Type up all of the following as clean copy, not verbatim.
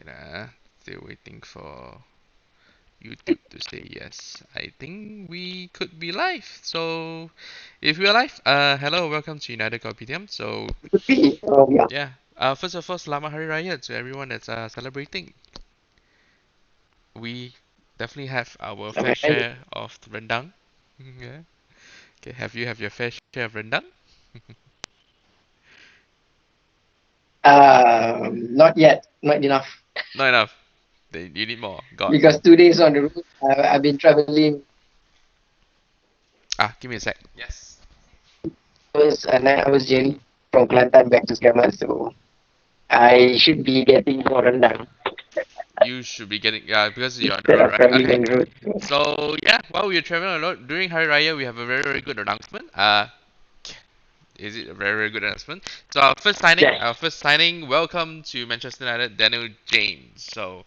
Still waiting for YouTube to say yes. I think we could be live. So, if we're live, hello, welcome to United Kopitiam. So, Yeah. yeah, first of all, Selamat Hari Raya to everyone that's celebrating. We definitely have our fair Alright. share of rendang. Yeah. Okay, have you have your fair share of rendang? Not yet, not enough. Not enough. You need more. God. Because 2 days on the road, I've been traveling Ah, give me a sec. Yes. was a 9 hours journey from Kelantan back to Skaman, so I should be getting more rendang You should be getting, yeah, because you're on the instead road, of right? traveling Okay. on the road. So yeah, while we are traveling a lot during Hari Raya, we have a very good announcement. Is it a very good announcement? So Yes, our first signing. Welcome to Manchester United, Daniel James. So,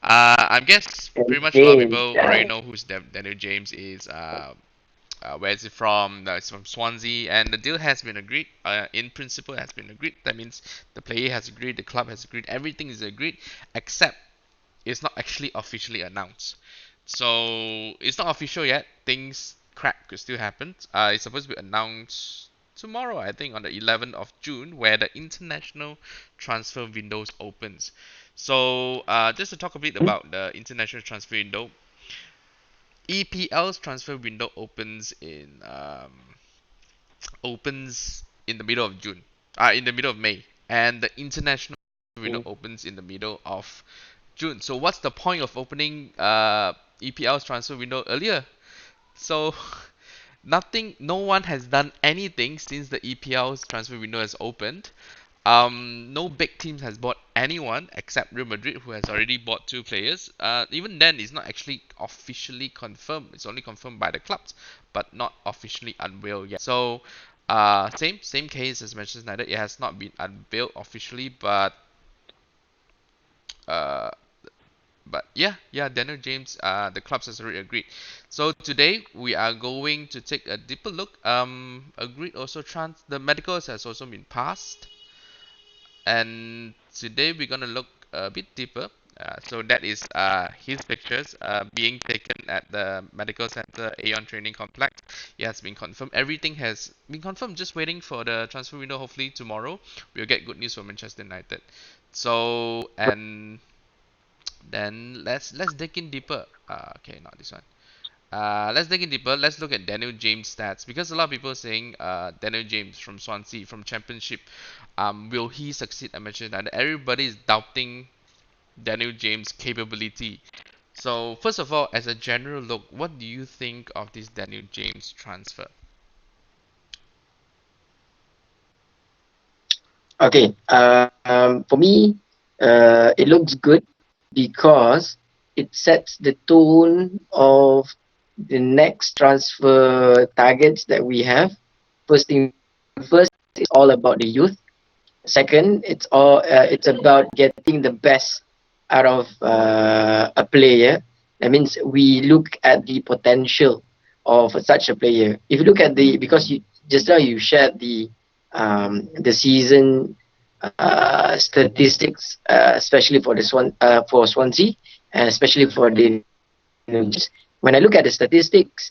I guess pretty and much a lot of James. people already know who's Daniel James is. Where is it from? No, it's from Swansea, and the deal has been agreed. In principle, has been agreed. That means the player has agreed, the club has agreed, everything is agreed, except it's not actually officially announced. So it's not official yet. Things crack could still happen. It's supposed to be announced tomorrow, I think, on the 11th of June, where the international transfer windows opens. So just to talk a bit about the international transfer window, EPL's transfer window opens in the middle of June, in the middle of May, and the international window opens in the middle of June. So what's the point of opening EPL's transfer window earlier? So nothing, no one has done anything since the EPL's transfer window has opened. No big teams has bought anyone except Real Madrid, who has already bought two players. Even then, it's not actually officially confirmed. It's only confirmed by the clubs, but not officially unveiled yet. So, same case as Manchester United. It has not been unveiled officially, uh, yeah, Daniel James, the clubs has already agreed. So today we are going to take a deeper look. Agreed also the medicals has also been passed, and today we're gonna look a bit deeper. So that is his pictures being taken at the medical center Aon Training Complex. It has been confirmed. Everything has been confirmed. Just waiting for the transfer window. Hopefully tomorrow we'll get good news from Manchester United. So and then let's dig in deeper. Okay, not this one. Let's dig in deeper. Let's look at Daniel James stats because a lot of people are saying Daniel James from Swansea from Championship. Will he succeed at Manchester United? Everybody is doubting Daniel James' capability. So first of all, as a general look, what do you think of this Daniel James transfer? Okay. For me, it looks good because it sets the tone of the next transfer targets that we have. First thing first, it's all about the youth. Second, it's about getting the best out of a player. That means we look at the potential of such a player. If you look at the because you just now you shared the season statistics, especially for this one for Swansea, and especially for the when I look at the statistics,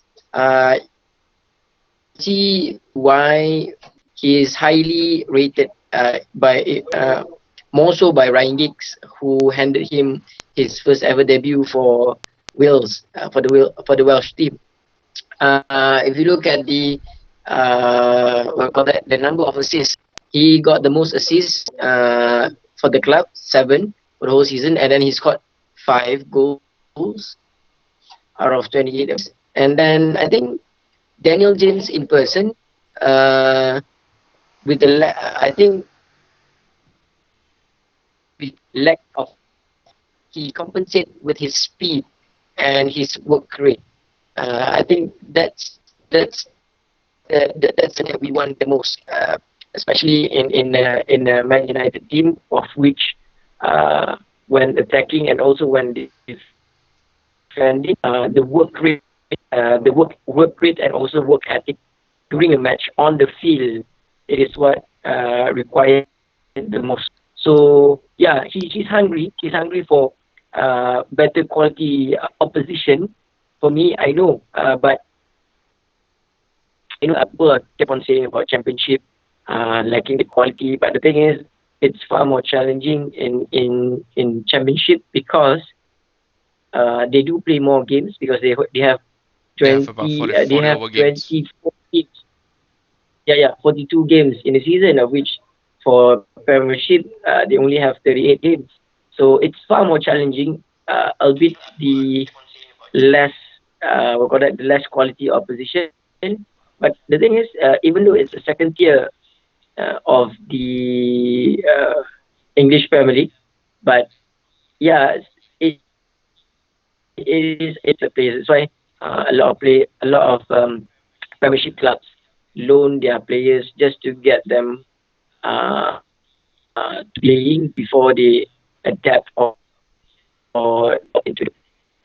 see why he is highly rated by more so by Ryan Giggs, who handed him his first ever debut for Wales for the Welsh team. If you look at the what call that, the number of assists, he got the most assists for the club, 7 for the whole season, and then he scored 5 goals out of 28. And then I think Daniel James in person, uh, I think with lack of he compensate with his speed and his work rate. I think that's the that we want the most, especially in a Man United team of which when attacking and also when defending, the work rate and also work ethic during a match on the field, it is what required the most. So yeah, he's hungry. He's hungry for better quality opposition. For me, I know, but people kept on saying about championship lacking the quality. But the thing is, it's far more challenging in championship because they do play more games because they have They have about 40, 40 over games. 24 games. Yeah, 42 games in a season, of which for Premiership they only have 38 games. So it's far more challenging, albeit the less the less quality opposition. But the thing is, even though it's the second tier of the English Premier League, but yeah, it is a place. That's why a lot of Premiership clubs loan their players just to get them to playing before they adapt or into the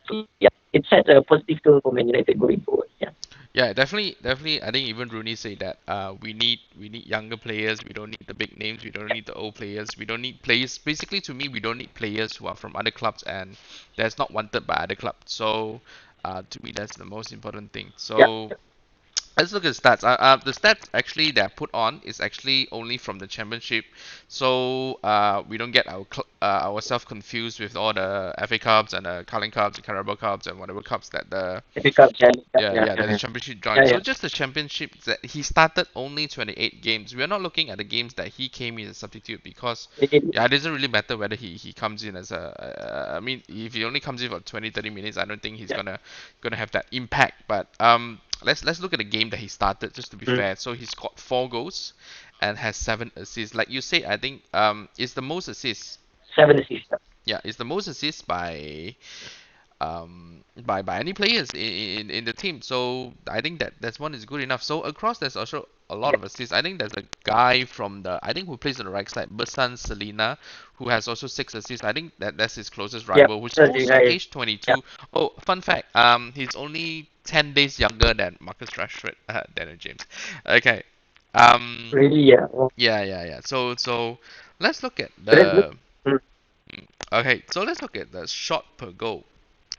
so yeah, it sets a positive tone for Man United going forward. Yeah. Yeah, definitely, definitely. I think even Rooney said that we need younger players. We don't need the big names. We don't need the old players. We don't need players. Basically, to me, we don't need players who are from other clubs and that's not wanted by other clubs. So, to me, that's the most important thing. Yeah. So, let's look at the stats. The stats actually that are put on is actually only from the championship, so we don't get ourselves confused with all the FA Cups and the Carling Cups, the Carabao Cups, and whatever cups that the FA Cup, Challenge Cup, yeah, yeah, yeah, that the championship joined. yeah, So yeah. just the championship that he started only 28 games. We are not looking at the games that he came in as a substitute because It, yeah, it doesn't really matter whether he comes in as a I mean, if he only comes in for 20 30 minutes, I don't think he's yeah. gonna have that impact. But let's look at the game that he started just to be Mm. fair. So he scored 4 goals and has 7 assists. Like you said, I think it's the most assists. 7 assists. Yeah, it's the most assists by any players in the team. So I think that's one is good enough. So across there's also a lot Yeah. of assists. I think there's a guy from the I think who plays on the right side, Besan Selena, who has also 6 assists. I think that's his closest Yeah. rival, who's That's the also guy. aged Yeah. 22. Oh, fun fact, he's only 10 days younger than Marcus Rashford, Daniel James. Okay. Um, Really, yeah. Oh, yeah. So let's look at so that's good. the Mm. okay. So let's look at the shot per goal.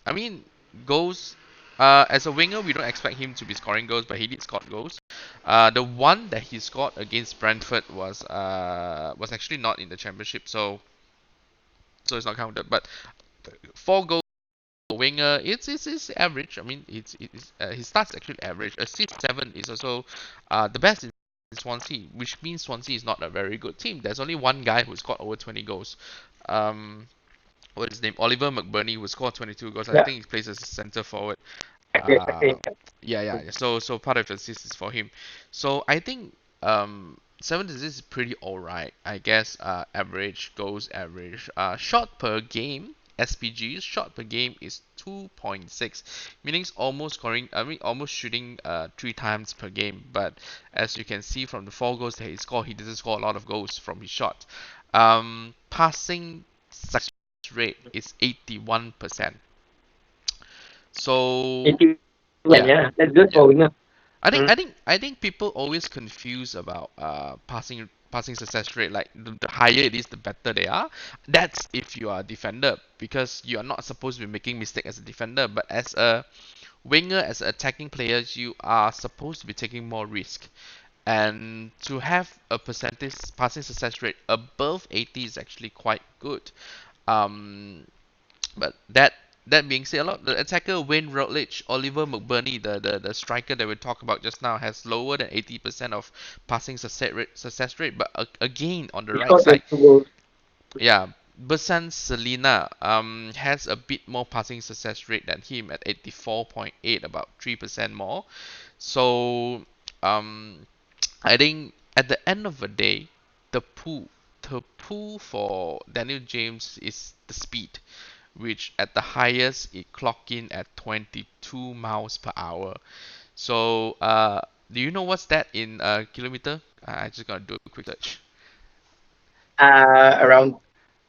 I mean, goals. As a winger, we don't expect him to be scoring goals, but he did score goals. The one that he scored against Brentford was actually not in the championship, so it's not counted. But 4 goals for a winger, it's average. I mean, it's his stats actually average. Assist 7 is also the best in Swansea, which means Swansea is not a very good team. There's only one guy who scored over 20 goals. Um, what is his name? Oliver McBurney, who scored 22 goals. I Yeah. think he plays as a centre forward. Exactly. Uh, yeah. So part of the assist is for him. So I think 7 assists is pretty alright. I guess average goals average. Shot per game. SPG's shot per game is 2.6, meaning almost scoring. I mean, almost shooting 3 times per game. But as you can see from the 4 goals that he scored, he doesn't score a lot of goals from his shot. Passing success rate is 81%. So 81. yeah, Yeah. That's good yeah. for winger. I think Mm. I think I think people always confuse about passing success rate. Like the higher it is, the better they are. That's if you are a defender because you are not supposed to be making mistake as a defender. But as a winger, as an attacking player, you are supposed to be taking more risk. And to have a percentage passing success rate above 80 is actually quite good. Um, but that being said, a lot the attacker Wayne Routledge, Oliver McBurney, the striker that we talked about just now, has lower than 80% of passing success rate. But again, on the He right scored side, 22 goals. yeah, Besan Selena has a bit more passing success rate than him at 84.8, about 3% more. So um I think at the end of the day, the pull the pull for Daniel James is the speed, which at the highest it clocked in at 22 miles per hour. So do you know what's that in kilometer? I just gonna do a quick search. Around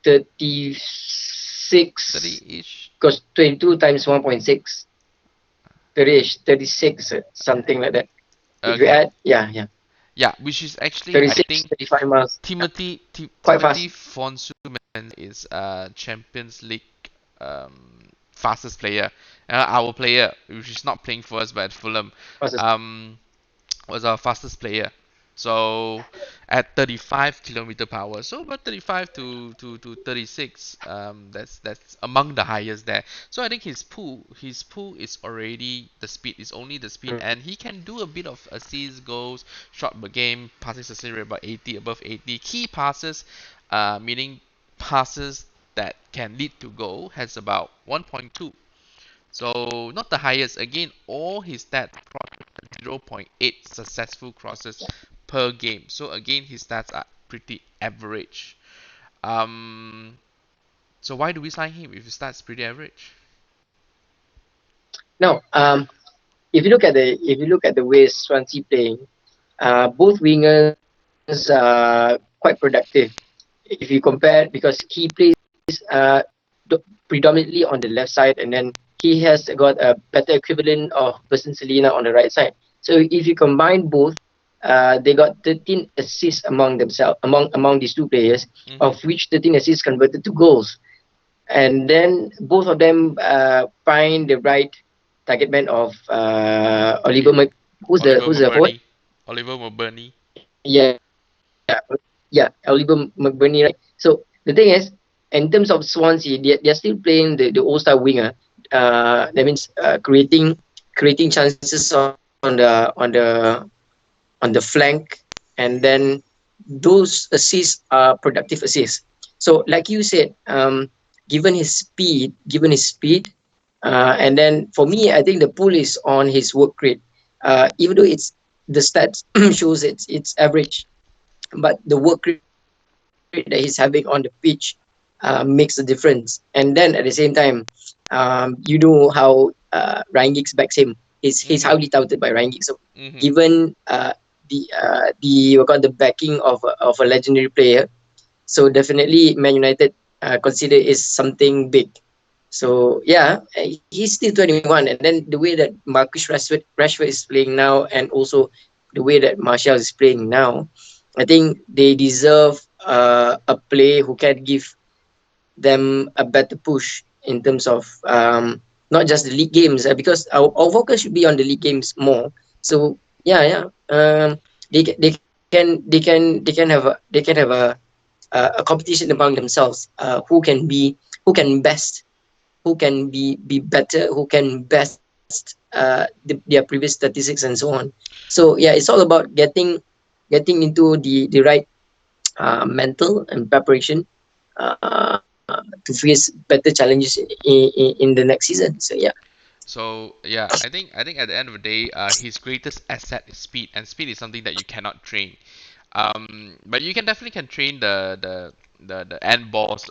36. 30-ish. Because 22 times 1.6, 30-ish, 36, something like that. If you Okay. add, yeah, yeah. Yeah, which is actually I 36, think 35 miles. Yeah, quite Timothy fast. Fonsu is Champions League fastest player. Our player, which is not playing for us but at Fulham, Fastest. um, was our fastest player. So at 35 kilometer per hour, so about 35 to 36, that's among the highest there. So I think his pool is already the speed, is only the speed, Mm. and he can do a bit of assists, goals, shot per game, passing success rate about 80, above 80, key passes, meaning passes that can lead to goal, has about 1.2. So not the highest. Again, all his stats crosses at 0.8 successful crosses per game. So again, his stats are pretty average. Um, so why do we sign him if his stats pretty average? Now, if you look at the way Swansea playing, both wingers are quite productive. If you compare, because he plays predominantly on the left side, and then he has got a better equivalent of Person Selena on the right side. So if you combine both, they got 13 assists among themselves, among these two players, Mm-hmm. of which 13 assists converted to goals. And then both of them find the right target man of Oli- who's Oliver the forward? McBurney. Oliver McBurney. Yeah, yeah, Oliver McBurney, right? So the thing is, in terms of Swansea, they're still playing the all-star winger. That means creating chances on the flank, and then those assists are productive assists. So, like you said, and then for me, I think the pull is on his work rate. Even though it's the stats shows it's average, but the work rate that he's having on the pitch makes a difference. And then at the same time, you know how Ryan Giggs backs him. He's highly Mm-hmm. touted by Ryan Giggs. So Mm-hmm. given the we got the backing of a legendary player, so definitely Man United consider is something big. So yeah, he's still 21, and then the way that Rashford is playing now, and also the way that Martial is playing now, I think they deserve a player who can give them a better push in terms of not just the league games, because our focus should be on the league games more. So yeah, yeah, they can have a competition among themselves. Who can be better, who can best their previous statistics and so on. So yeah, it's all about getting into the right mental and preparation to face better challenges in the next season. So yeah. So yeah, I think at the end of the day, his greatest asset is speed, and speed is something that you cannot train. But you can definitely can train the end balls,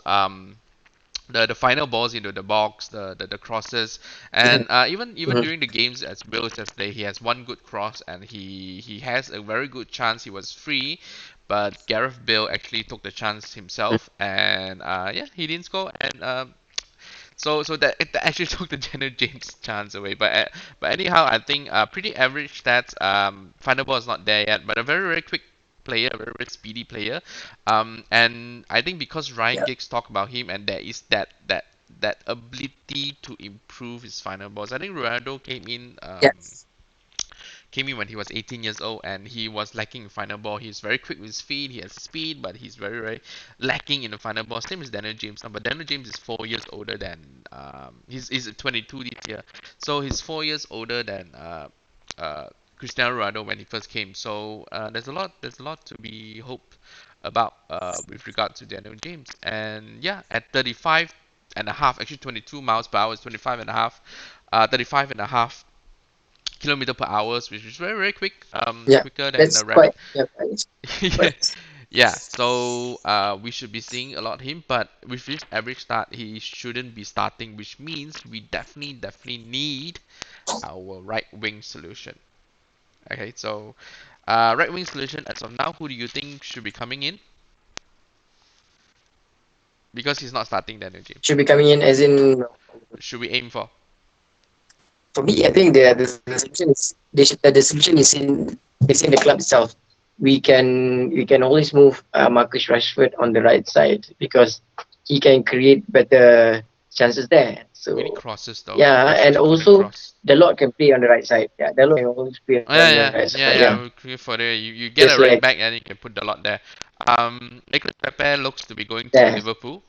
the final balls into the box, the crosses, and even Mhm. during the games as Bill yesterday, he has one good cross and he has a very good chance. He was free, but Gareth Bale actually took the chance himself, and yeah, he didn't score, and so that it actually took the Jenner James chance away. But anyhow, I think pretty average stats. Final ball is not there yet, but a very very quick player, a very, very speedy player. And I think because Ryan Yeah. Giggs talked about him, and there is that ability to improve his final balls. I think Ronaldo Yes. came in when he was 18 years old and he was lacking in final ball. He's very quick with his feet, he has speed, but he's very, very lacking in the final ball. Same as Daniel James now, but Daniel James is 4 years older than he's 22 this year, so he's 4 years older than uh, Cristiano Ronaldo when he first came. So there's a lot to be hoped about with regard to Daniel James. And yeah, at 35 and a half, actually 22 miles per hour is 25 and a half, 35 and a half kilometer per hour, which is very very quick, Yeah. quicker than That's the rabbit. quite, yeah, it's Yeah, quite. yeah. So we should be seeing a lot of him, but with his average start, he shouldn't be starting, which means we definitely need our right wing solution. Okay, so right wing solution as of now, who do you think should be coming in? Because he's not starting Daniel James. Should be coming in, as in, Should we aim for? for me, I think the solution is the solution is in the club itself. we can always move Marcus Rashford on the right side because he can create better chances there. We need So crosses though. yeah, and Rashford's gonna also cross. the Lord can play on the right side. Yeah, the Lord can always play Oh, on yeah, the yeah, right side. yeah, Yeah, yeah. We're clear for there. You get a just right like back and you can put the lot there. Nicolas Pepe looks to be going to there. Liverpool.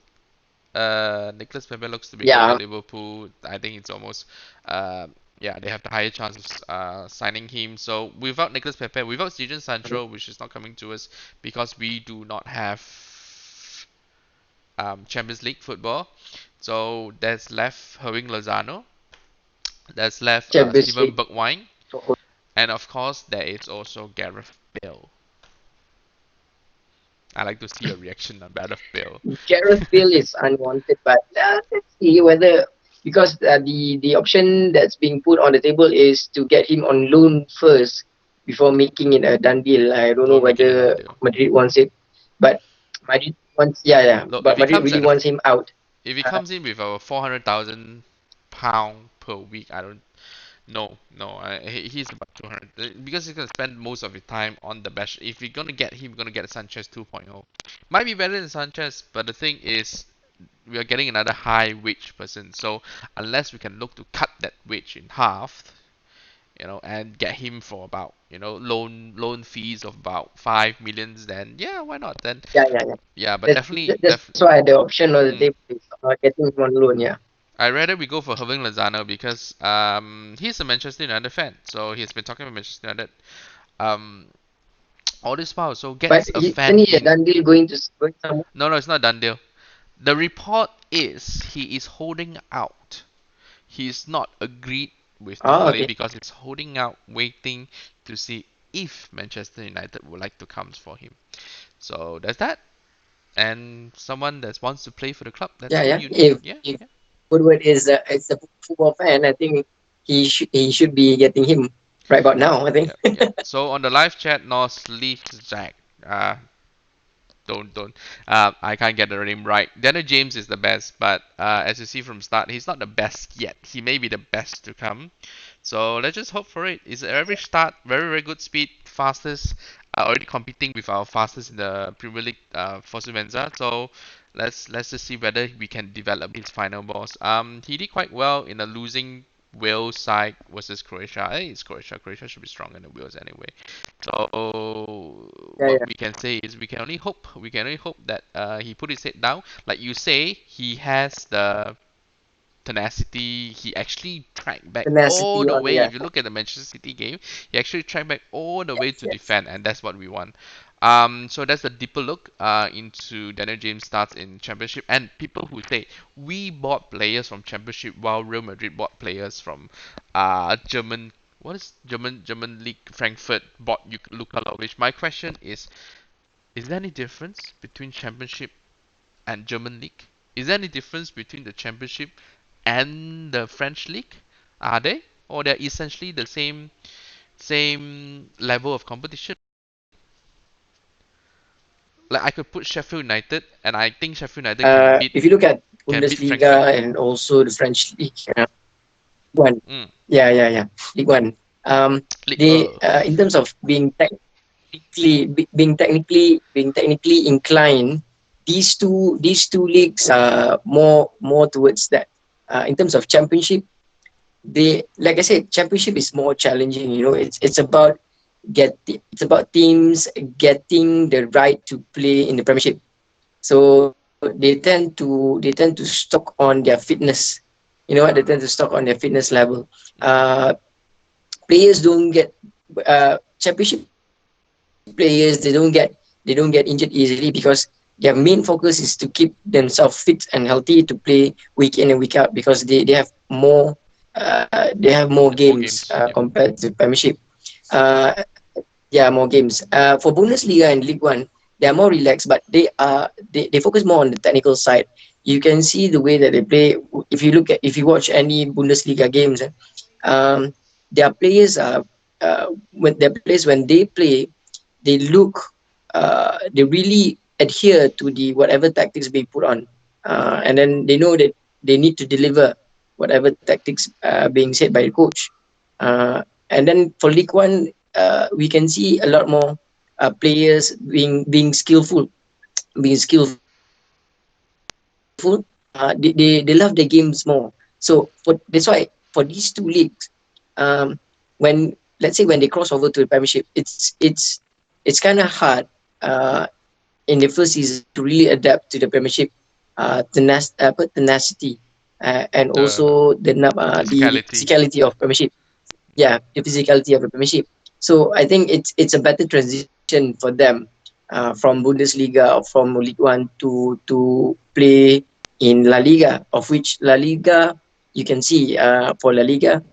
Nicolas Pepe looks to be going to Yeah, Liverpool. I think it's almost, uh, yeah, they have the higher chance of signing him. So without Nicolas Pepe, without Jadon Sancho, which is not coming to us because we do not have Champions League football. So there's left Herwing Lozano. There's left Champions Steven League. Bergwijn. And of course, there is also Gareth Bale. I like to see your reaction on Gareth Bale. Gareth Bale is unwanted, but let's see whether because the option that's being put on the table is to get him on loan first before making it a done deal. I don't know Don't make it a done whether deal. Madrid wants it, but Madrid wants Look, but Madrid really wants him out. if he Uh, comes in with a £400,000 per week, I don't. No, no, he's about 200 because he's gonna spend most of his time on the bench. If we're gonna get him, we're gonna get Sanchez 2.0. Might be better than Sanchez, but the thing is, we are getting another high wage person. So unless we can look to cut that wage in half, and get him for about, loan fees of about 5 millions, then yeah, why not? Then yeah. yeah, but That's definitely, that's why the option on the mm, table is getting him on loan. Yeah, I'd rather we go for Herving Lozano because he's a Manchester United fan, so he's been talking about Manchester United all this while. So but gets a isn't fan he a in. done deal going somewhere? No, no, it's not done deal. The report is he is holding out. He's not agreed with Oh, Napoli okay. because he's holding out, waiting to see if Manchester United would like to come for him. So there's that. And someone that wants to play for the club, that's Yeah, all yeah. you need. Yeah, If yeah, Woodward is a football fan, I think he should be getting him right about now. I think. yeah, yeah. So on the live chat, Nos Leaf Jack. Uh, don't. I can't get the name right. Daniel James is the best, but as you see from start, he's not the best yet. He may be the best to come. So let's just hope for it. It's an average start, very very good speed, fastest. Already competing with our fastest in the Premier League for Suvenza. So let's just see whether we can develop his final balls. He did quite well in a losing Wales side versus Croatia. I think it's Croatia. Croatia should be stronger than Wales anyway. So Yeah, what yeah. we can say is we can only hope. We can only hope that he put his head down. Like you say, he has the tenacity. He actually tracked back all Tenacity the on way. yeah. If you look at the Manchester City game, he actually tracked back all the way Yes, to yes. defend, and that's what we want. So that's a deeper look into Daniel James starts in Championship, and people who say we bought players from Championship while Real Madrid bought players from German. What is German League? Frankfurt bought Luka Lovic. My question is there any difference between Championship and German league? Is there any difference between the Championship and the French league? Are they? Or they're essentially the same level of competition? Like I could put Sheffield United, and I think Sheffield United If you look at can beat Frankfurt. Bundesliga and also the French league, one. Mm. Yeah. League One. League They in terms of being technically inclined, these two leagues are more towards that. In terms of championship, they like I said, championship is more challenging. It's about teams getting the right to play in the Premiership. So they tend to stock on their fitness. You know what? They tend to stock on their fitness level. Mm-hmm. Players don't get championship players. They don't get injured easily because their main focus is to keep themselves fit and healthy to play week in and week out because they have more games More games. compared Yep. to Premiership. Uh, yeah, more games. For Bundesliga and League One, they are more relaxed, but they focus more on the technical side. You can see the way that they play. If you watch any Bundesliga games, um, their players are when they play, they look they really adhere to the whatever tactics being put on, and then they know that they need to deliver whatever tactics being said by the coach. And then for League One, we can see a lot more. players being skillful, they love the games more. So that's why for these two leagues, when let's say when they cross over to the Premiership, it's kind of hard in the first season to really adapt to the Premiership tenacity, and The also the physicality. physicality of Premiership. Yeah, the physicality of the Premiership. So I think it's a better transition for them from Bundesliga or from League One to play in La Liga, of which La Liga you can see for La Liga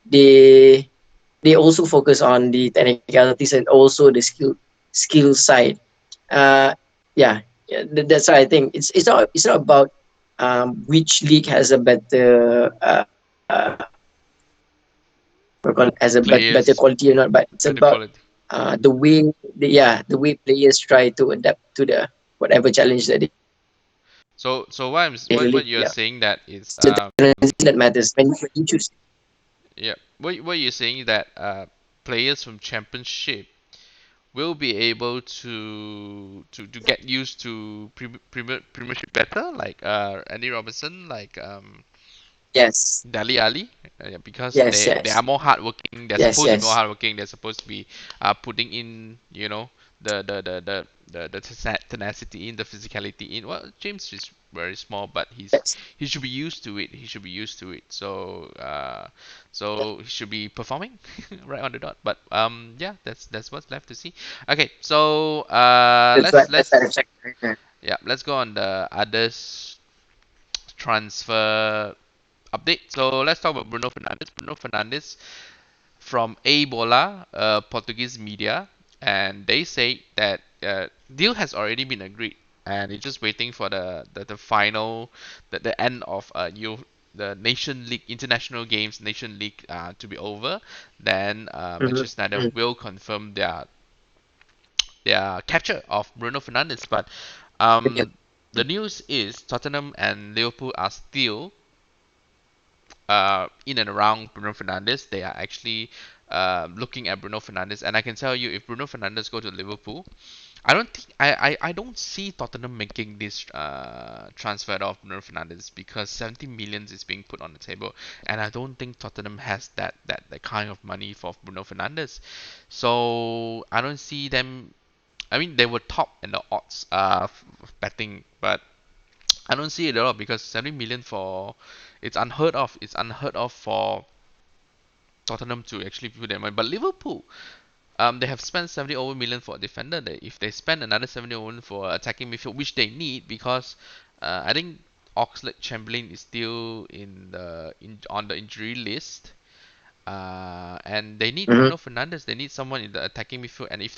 they they also focus on the technicalities and also the skill side. Uh, yeah, yeah, that's why I think it's not about which league has a better better quality or Players, not, but it's about better quality. the way players try to adapt to the whatever challenge that they really, So yeah. what you're saying that It's is the transition that matters when you choose. yeah, what you're saying that players from championship will be able to get used to premiership better, like Andy Robertson, like Yes, Dali Ali, yeah, because yes, they are yes, more hardworking. They're yes, supposed to be more yes. hardworking. They're supposed to be putting in, the tenacity in, the physicality in. Well, James is very small, but Yes. he should be used to it. He should be used to it. So he should be performing right on the dot. But yeah, that's what's left to see. Okay, so That's what let's I'm checking right now. yeah, let's go on the others transfer update. So let's talk about Bruno Fernandes. Bruno Fernandes from A Bola, Portuguese media, and they say that deal has already been agreed, and it's just waiting for the final, the end of the Nation League International Games Nation League to be over. Then Mhm, Manchester United mhm. will confirm their capture of Bruno Fernandes. But Yeah. the news is Tottenham and Liverpool are still in and around Bruno Fernandes. They are actually looking at Bruno Fernandes, and I can tell you, if Bruno Fernandes go to Liverpool, I don't see Tottenham making this transfer of Bruno Fernandes, because 70 millions is being put on the table, and I don't think Tottenham has that kind of money for Bruno Fernandes. So I don't see them. I mean, they were top in the odds betting, but I don't see it at all, because 70 million for it's unheard of. It's unheard of for Tottenham to actually put their money. But Liverpool, they have spent 70 over million for a defender. If they spend another 70 over for attacking midfield, which they need, because I think Oxlade-Chamberlain is still on the injury list. And they need Mhm. Bruno Fernandes. They need someone in the attacking midfield. And if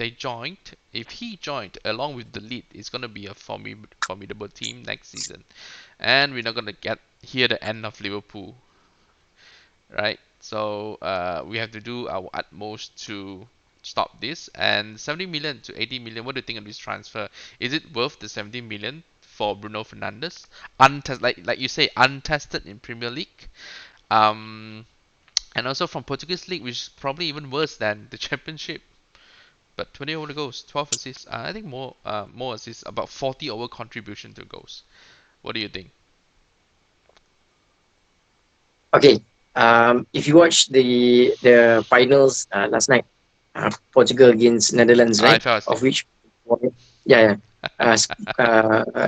he joined along with the lead, it's gonna be a formidable team next season. And we're not gonna get here the end of Liverpool, right? So we have to do our utmost to stop this. And 70 million to 80 million. What do you think of this transfer? Is it worth the 70 million for Bruno Fernandes? Like you say, untested in Premier League. Um, and also from Portuguese league, which is probably even worse than the Championship. But 20 over goals, 12 assists. I think more assists, about 40 over contribution to goals. What do you think? Okay. If you watch the finals last night, Portugal against Netherlands, I right? fell Of asleep. which, yeah, yeah.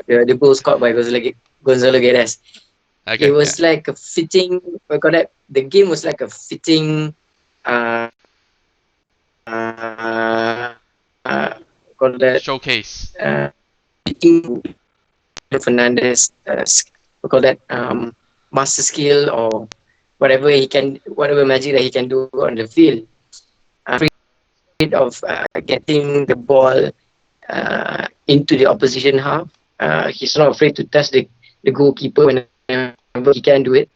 The goal scored by Gonzalo Guedes. It Okay, yeah. was like a fitting. We call that the game was like a fitting. Call that Showcase. fitting Fernandez. We call that master skill or whatever magic that he can do on the field. Afraid of getting the ball into the opposition half. He's not afraid to touch the goalkeeper whenever he can do it.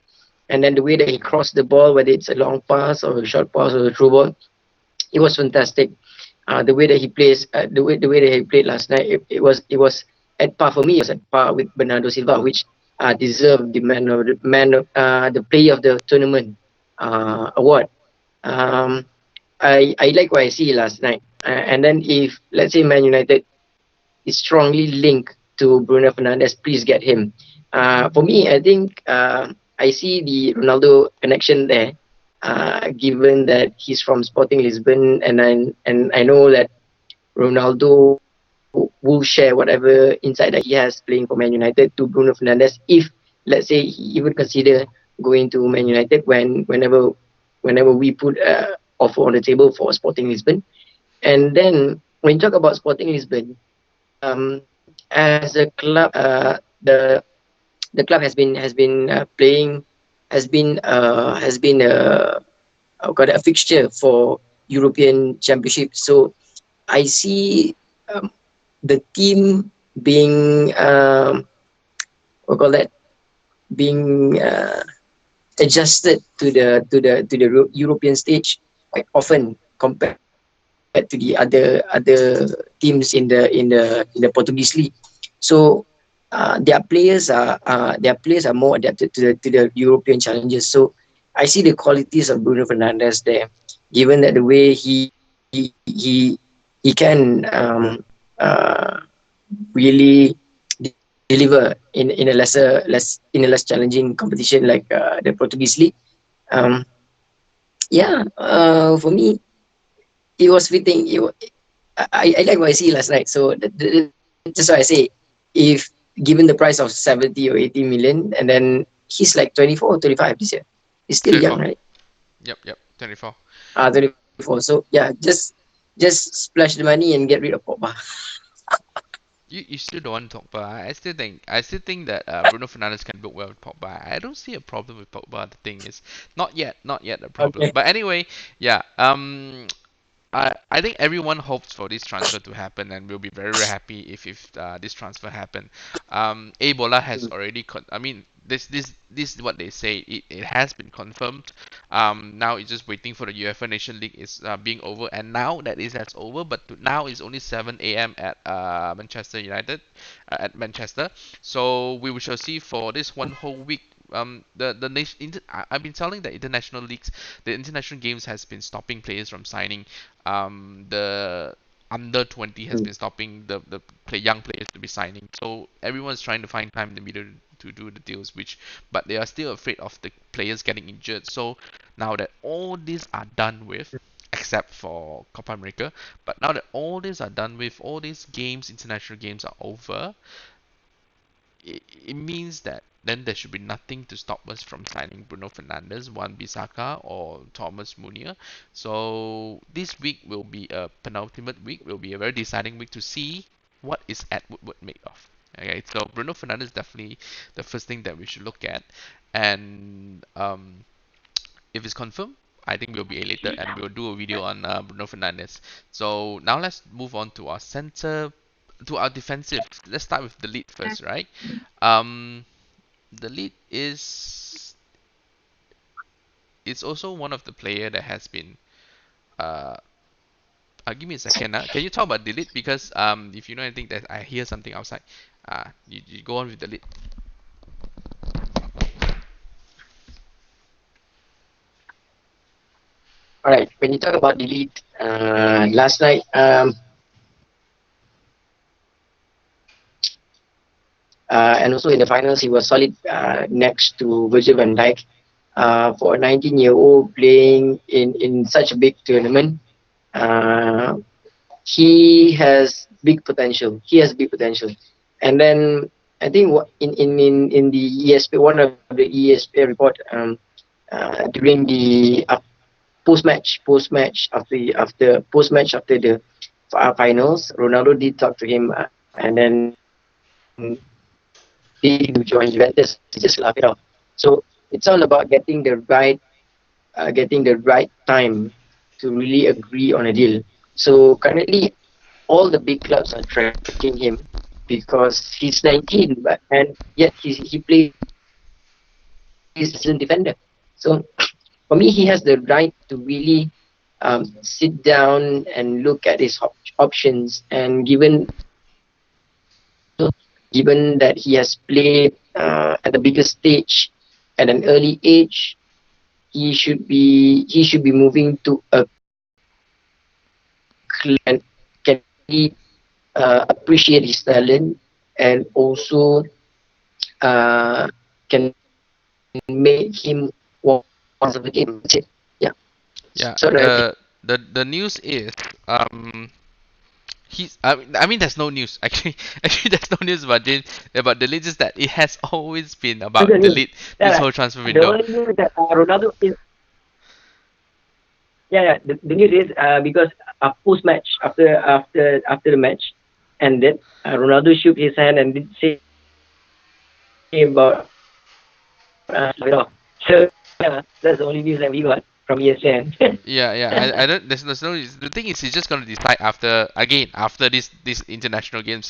And then the way that he crossed the ball, whether it's a long pass or a short pass or a through ball, it was fantastic. The way that he plays, the way that he played last night, it was at par for me. It was at par with Bernardo Silva, which deserved the player of the tournament award. Um, I like what I see last night. And then if let's say Man United is strongly linked to Bruno Fernandes, please get him. For me, I think I see the Ronaldo connection there. Given that he's from Sporting Lisbon, and I know that Ronaldo will share whatever insight that he has playing for Man United to Bruno Fernandes. If let's say he even consider going to Man United whenever we put offer on the table for Sporting Lisbon. And then when you talk about Sporting Lisbon, as a club, the club has been playing has been got a fixture for European Championship. So I see the team being what call that being adjusted to the European stage quite often compared to the other teams in the Portuguese league. So their players are more adapted to the European challenges. So I see the qualities of Bruno Fernandes there, given that the way he can really deliver in a less challenging competition like the Portuguese league. Um, yeah, for me, it was fitting. I like what I see last night. So that's why I say, if given the price of 70 or 80 million, and then he's like 24 or 25 this year. He's still young, 24. right? Yep, 24. 24. So yeah, just splash the money and get rid of Pogba. You still don't want Pogba. I still think that Bruno Fernandes can work well with Pogba. I don't see a problem with Pogba. The thing is, not yet a problem. Okay. But anyway, yeah. I think everyone hopes for this transfer to happen, and we'll be very very happy if this transfer happen. Ebola has already I mean this is what they say. It has been confirmed. Now it's just waiting for the UEFA Nation League is being over, and now that is that's over. But now it's only 7 a.m. at Manchester United, at Manchester. So we shall see for this one whole week. The nation I've been telling the international leagues, the international games has been stopping players from signing. The under 20 has been stopping the young players to be signing. So everyone's trying to find time in the middle to do the deals, but they are still afraid of the players getting injured. So now that all these are done with, except for Copa America, but now that all these are done with, all these games, international games are over, it means that then there should be nothing to stop us from signing Bruno Fernandes, Wan Bissaka, or Thomas Munier. So this week will be a penultimate week, will be a very deciding week to see what is Ed Woodward made of. Okay, so Bruno Fernandes is definitely the first thing that we should look at, and if it's confirmed, I think we'll be elated and we'll do a video on Bruno Fernandes. So now let's move on to our center, to our defensive. Let's start with the lead first, right? Um, the lead is it's also one of the player that has been. Uh, give me a second. Can you talk about the lead? Because if you know anything, that I hear something outside. You go on with the lead. All right. When you talk about delete, last night, and also in the finals, he was solid next to Virgil van Dijk. For a 19-year-old playing in such a big tournament, uh, he has big potential. He has big potential. And then I think in the ESP, one of the ESP report, during the post match after the finals, Ronaldo did talk to him, and then did he to join Juventus? He just laughed it off. So it's all about getting the right time to really agree on a deal. So currently, all the big clubs are tracking him because he's 19, and yet he plays as a decent defender. So for me, he has the right to really sit down and look at his options. And given that he has played at the biggest stage at an early age, he should be moving to a club and can really appreciate his talent, and also can make him one of the game. That's it. Yeah. Yeah, So I think. the news is he's I mean there's no news actually. Actually there's no news about James about the lead, is that it has always been What's the about the news? lead this Yeah, whole transfer the window. only news that Ronaldo is, yeah, the news is because post match, after the match ended, Ronaldo shook his hand and did say about so yeah, that's the only news that we got from ESN. Yeah, I don't. There's no. The thing is, he's just gonna decide after again after this international games.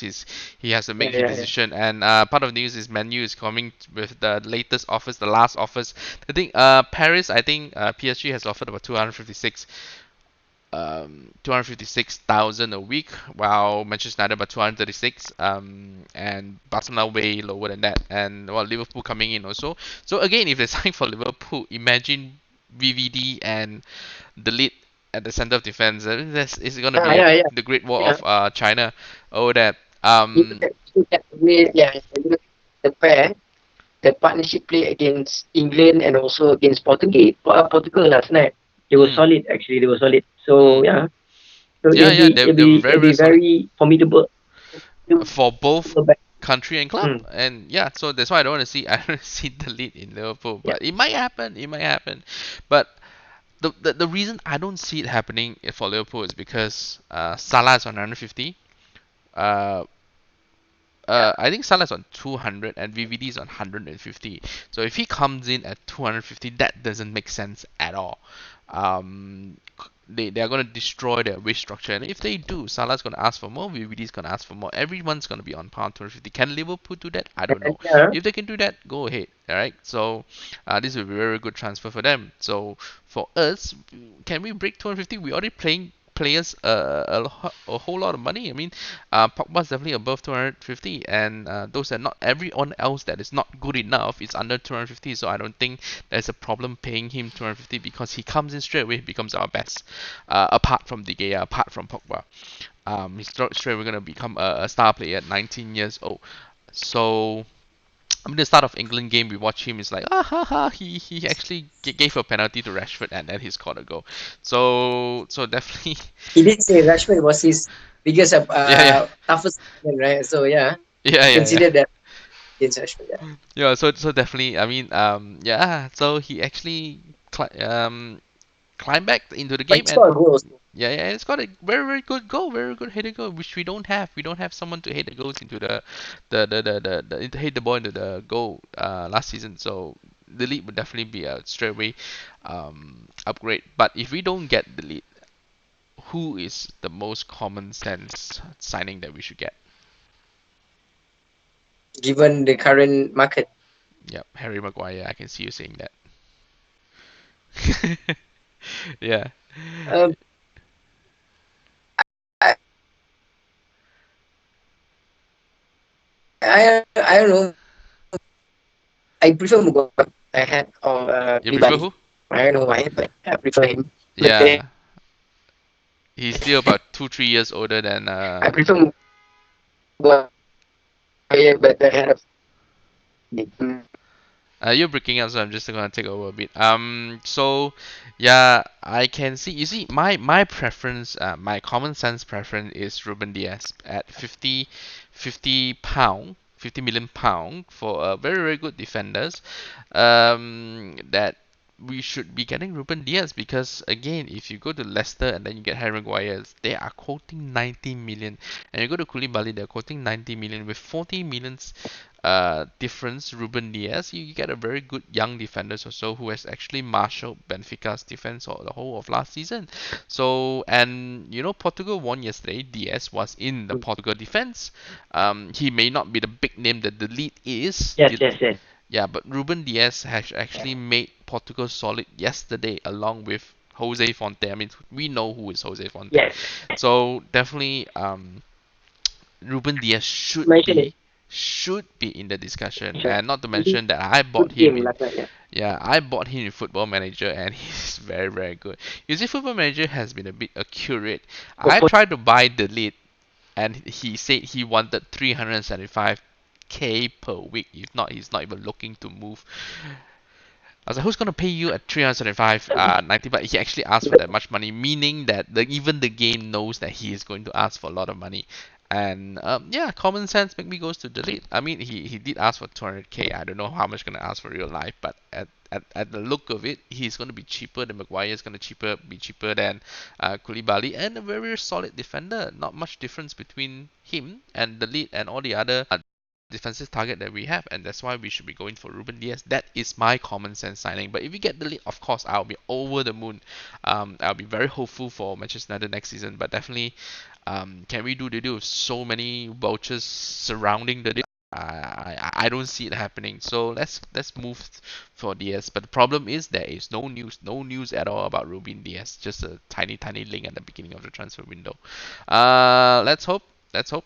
He has to Yeah, make his yeah, yeah. decision. And part of the news is Manu is coming with the latest offers, the last offers. The thing, Paris, I think PSG has offered about 256,000 a week, while Manchester United about 236, and Barcelona way lower than that, and well, Liverpool coming in also. So again, if they sign for Liverpool, imagine VVD and the lead at the center of defense. This is going to be Yeah, yeah, the Great Wall yeah. of China over there. You look at the way, yeah, you look at the pair, the partnership play against England and also against Portugal last night. They were Mm, solid, actually. They were solid. So mm. yeah, so Yeah, yeah, they're very it'll very be solid very formidable. for both Back. country and club. Mm, And yeah, so that's why I don't want to see I don't want to see the lead in Liverpool, yeah. but it might happen. It might happen, but the reason I don't see it happening for Liverpool is because Salah is on 150. Uh, I think Salah's on 200 and VVD is on 150. So if he comes in at 250, that doesn't make sense at all. Um, they are going to destroy their wage structure, and if they do, Salah's going to ask for more, VVD is going to ask for more. Everyone's going to be on par 250. Can Liverpool do that? I don't And know. yeah, If they can do that, go ahead. All right. So this will be a very good transfer for them. So for us, can we break 250? We already playing players a whole lot of money. I mean, Pogba's definitely above 250, and those are not everyone else that is not good enough is under 250. So I don't think there's a problem paying him 250 because he comes in straight away, becomes our best. Apart from De Gea, apart from Pogba, he's straight away gonna become a star player at 19 years old. So I mean, the start of England game, we watch him. It's like, ah ha ha. He actually gave a penalty to Rashford, and then he scored a goal. So definitely, he did say Rashford was his biggest, yeah, yeah, toughest opponent, right? So yeah, yeah, he yeah, yeah. considered that against Rashford. Yeah, Yeah, so definitely. I mean, yeah. So he actually climbed back into the but he game, and scored a goal also. yeah, yeah, it's got a very, very good goal, very good headed goal, which we don't have. We don't have someone to head the goals into to head the ball into the goal last season. So the lead would definitely be a straightaway upgrade. But if we don't get the lead, who is the most common sense signing that we should get? Given the current market. Yep, Harry Maguire. I can see you saying that. Yeah, Um, I I don't know. I prefer Mugabe ahead of you prefer Koulibaly. who? I don't know why, but I prefer him. But then Yeah, he's still about 2 3 years older than I prefer Mugabe, but ahead of. You're breaking up, so I'm just gonna take over a bit. So yeah, I can see. You see, my preference, my common sense preference is Ruben Diaz at 50 £50 million for a very very good defenders. That we should be getting Ruben Diaz because again, if you go to Leicester and then you get Harry Maguire, they are quoting 90 million, and you go to Koulibaly, they're quoting 90 million with 40 millions difference. Ruben Diaz, you get a very good young defender also who has actually marshaled Benfica's defense for the whole of last season. So, and you know, Portugal won yesterday. Diaz was in the Portugal defense. He may not be the big name that the lead is. Yes, yes, yes, Yeah, but Ruben Diaz has actually made Portugal solid yesterday along with Jose Fonte. I mean, we know who is Jose Fonte. yes. So definitely, Ruben Diaz should Mention it. be. should be in the discussion. Sure. And not to Really mention that I bought good him game in, last night. Yeah. yeah, I bought him in Football Manager, and he's very, very good. You see, Football Manager has been a bit accurate. I For tried to buy the lead, and he said he wanted 375k per week. If not, he's not even looking to move. I was like, who's gonna pay you at 375, 90? But he actually asked for that much money, meaning that even the game knows that he is going to ask for a lot of money. And yeah, common sense make me goes to delete. I mean, he did ask for 200k. I don't know how much gonna ask for real life, but at the look of it, he's gonna be cheaper than Maguire. Is gonna be cheaper than Koulibaly, and a very solid defender. Not much difference between him and the lead and all the other defensive target that we have, and that's why we should be going for Ruben Dias. That is my common sense signing. But if we get the lead, of course, I'll be over the moon. I'll be very hopeful for Manchester United next season. But definitely, can we do the deal with so many vouchers surrounding the deal? I don't see it happening. So let's move for Diaz. But the problem is there is no news at all about Ruben Diaz. Just a tiny link at the beginning of the transfer window. Let's hope. Let's hope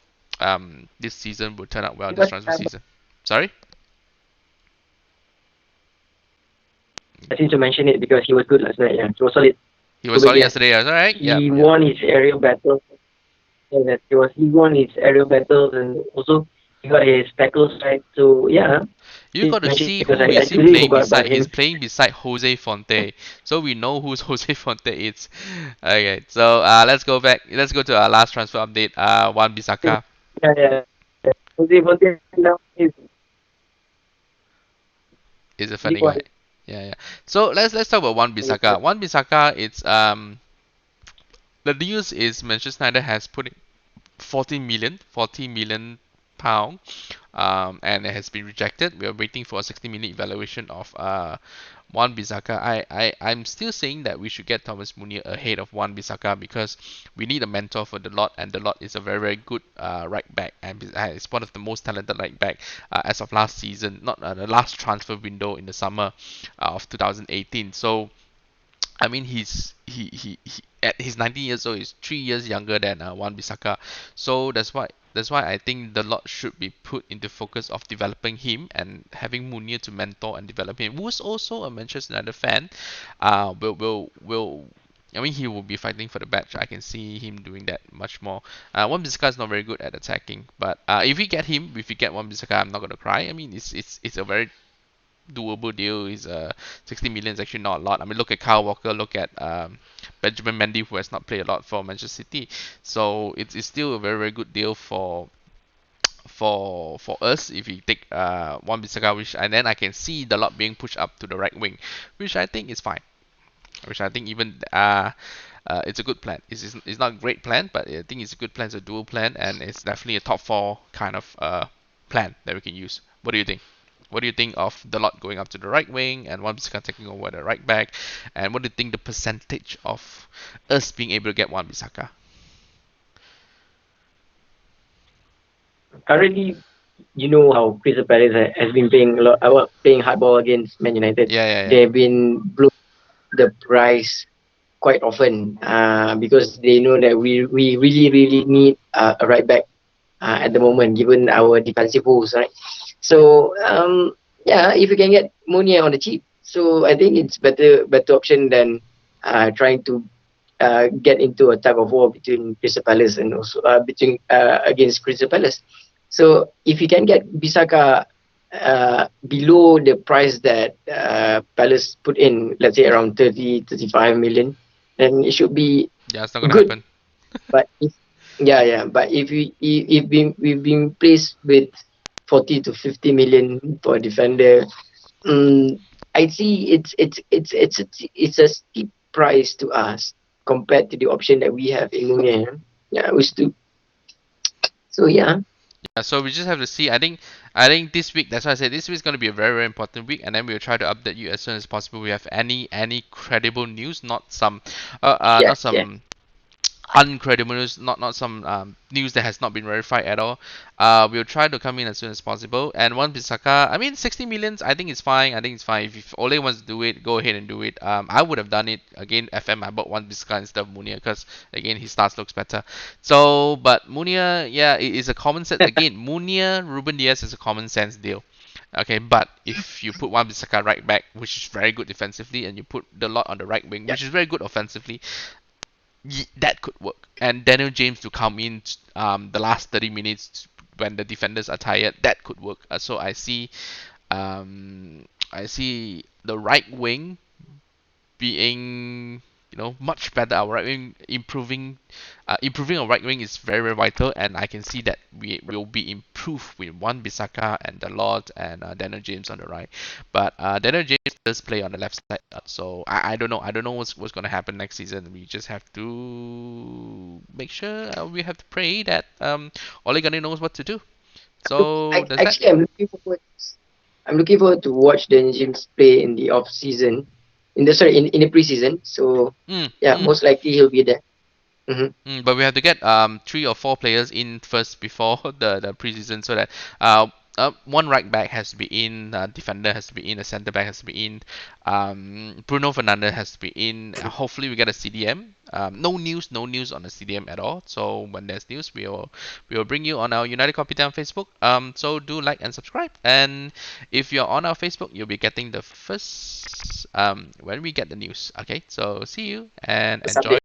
this season will turn out well, this because transfer season. Sorry? since you mentioned it, because he was good last night. Yeah, he was solid. He was Ruben solid Diaz. yesterday, alright? Yep, He yep. won his aerial battle. Yeah, that he won his aerial battles, and also he got his tackles right. So yeah, You he got to mentioned see because who I is he totally playing forgot beside. about He's him. playing beside Jose Fonte. So we know who's Jose Fonte is. Okay, so let's go back. Let's go to our last transfer update. Wan Bissaka Yeah, yeah. Jose Fonte now is is a League funny One. guy. Yeah, yeah. So let's talk about Wan Bissaka. Wan Bissaka, it's the news is Manchester United has put in 40 million pound, and it has been rejected. We are waiting for a 60-minute evaluation of Wan Bissaka. I'm still saying that we should get Thomas Munier ahead of Wan Bissaka because we need a mentor for the lot, and the lot is a very, very good right back, and it's one of the most talented right back as of last season, not the last transfer window in the summer of 2018. So I mean, he at his 19 years old, he's 3 years younger than Wan Bissaka, so that's why I think the lot should be put into focus of developing him and having Munir to mentor and develop him. Who's also a Manchester United fan, will. I mean, he will be fighting for the badge. I can see him doing that much more. Wan Bissaka is not very good at attacking, but if we get Wan Bissaka, I'm not gonna cry. I mean, it's a very doable deal. Is 60 million is actually not a lot. I mean, look at Kyle Walker, look at Benjamin Mendy, who has not played a lot for Manchester City. So it's still a very, very good deal for us if we take Wan Bissaka, which and then I can see the lot being pushed up to the right wing, which I think is fine. Which I think even it's a good plan. It's not a great plan, but I think it's a good plan. It's a dual plan, and it's definitely a top four kind of plan that we can use. What do you think? What do you think of the lot going up to the right wing and Wan Bissaka taking over the right back? And what do you think the percentage of us being able to get Wan Bissaka? Currently, you know how Crystal Palace has been playing a lot, playing hardball against Man United. Yeah, yeah, yeah. They've been blowing the price quite often because they know that we really need a right back at the moment, given our defensive woes, right? So yeah, if you can get Monia on the cheap, so I think it's better option than trying to get into a tug of war between Crystal Palace and also between against Crystal Palace. So if you can get Bisaka below the price that Palace put in, let's say around 35 million, then it should be Yeah, it's not gonna good. happen. But if yeah, but we've been placed with 40 to 50 million for a defender, I see it's a steep price to us compared to the option that we have in Munich. Yeah, we still so yeah. Yeah, so we just have to see. I think this week. That's why I said this week is going to be a very, very important week, and then we'll try to update you as soon as possible. We have any credible news, not some, Yeah, not yeah. some uncredible news, not some news that has not been verified at all. We'll try to come in as soon as possible. And one Bisaka, I mean, 60 millions, I think it's fine. I think it's fine. If Ole wants to do it, go ahead and do it. I would have done it again. FM, I bought one Bisaka instead of Munir because again his stats looks better. So, but Munir, yeah, it is a common sense. Again, Munir, Ruben Diaz is a common sense deal. Okay, but if you put one Bisaka right back, which is very good defensively, and you put the lot on the right wing, Yeah. which is very good offensively, that could work. And Daniel James to come in the last 30 minutes when the defenders are tired, that could work. So I see the right wing being much better. Our right wing improving our right wing is very very vital, and I can see that we will be improved with one Bisaka and the Lord and Daniel James on the right. But Daniel James does play on the left side, so I don't know. I don't know what's going to happen next season. We just have to make sure we have to pray that Ole Gunnar knows what to do. So does that? Actually, I'm looking forward to watch Daniel James play in the off season, in the preseason. So Mm, yeah, mm. most likely he'll be there. Hmm. But we have to get 3 or 4 players in first before the preseason so that one right back has to be in, defender has to be in, a centre back has to be in, Bruno Fernandes has to be in. Hopefully we get a CDM. No news on the CDM at all. So when there's news, we will bring you on our United Kopitiam Facebook. So do like and subscribe. And if you're on our Facebook, you'll be getting the first when we get the news. Okay, so see you and First enjoy. update.